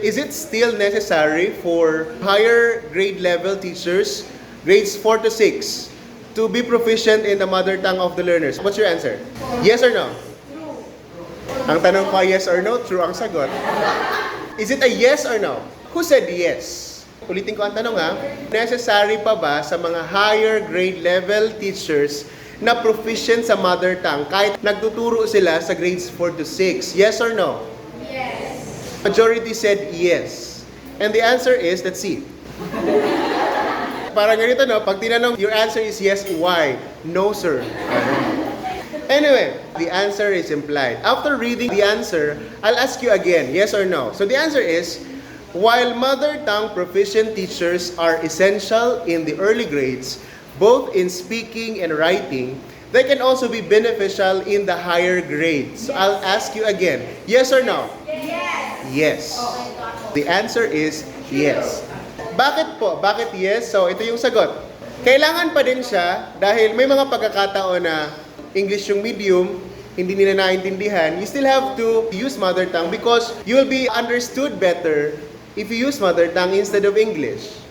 is it still necessary for higher grade level teachers, grades 4 to 6, to be proficient in the mother tongue of the learners? What's your answer? Yes or no? Ang tanong ko, yes or no? True ang sagot. Is it a yes or no? Who said yes? Ulitin ko ang tanong ha. Necessary pa ba sa mga higher grade level teachers na proficient sa mother tongue kahit nagtuturo sila sa grades 4 to 6? Yes or no? Yes. Majority said yes. And the answer is, let's see. Parang ganito no, pag tinanong, your answer is yes, why? No, sir. Anyway, the answer is implied. After reading the answer, I'll ask you again, yes or no? So the answer is, while mother tongue proficient teachers are essential in the early grades, both in speaking and writing, they can also be beneficial in the higher grades. So I'll ask you again, yes or no? Yes. Yes. The answer is yes. Bakit po? Bakit yes? So ito yung sagot. Kailangan pa din siya dahil may mga pagkakataon na English yung medium, hindi nila naintindihan. You still have to use mother tongue because you will be understood better if you use mother tongue instead of English.